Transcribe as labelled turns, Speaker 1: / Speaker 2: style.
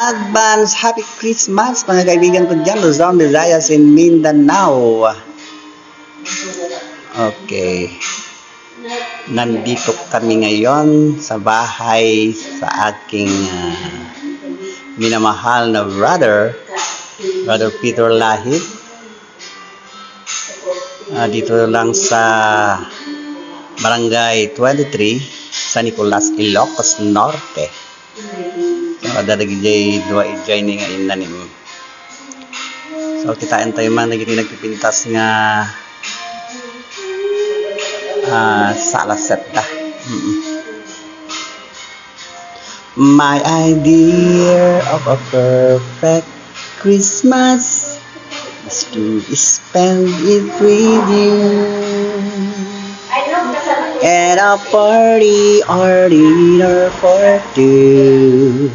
Speaker 1: Advance Happy Christmas mga kaibigan ko dyan, Luzon, Visayas, in Mindanao. Okay. Nandito kami ngayon sa bahay sa aking minamahal na brother Peter Lahit. Dito lang sa Barangay 23, San Nicolas, Ilocos Norte. So, dadagijay dua ijay ni nga inanim. So, kitaan tayo man nagpipintas nga sa alaseta. My idea of a perfect Christmas is to spend it with you at a party or dinner for two.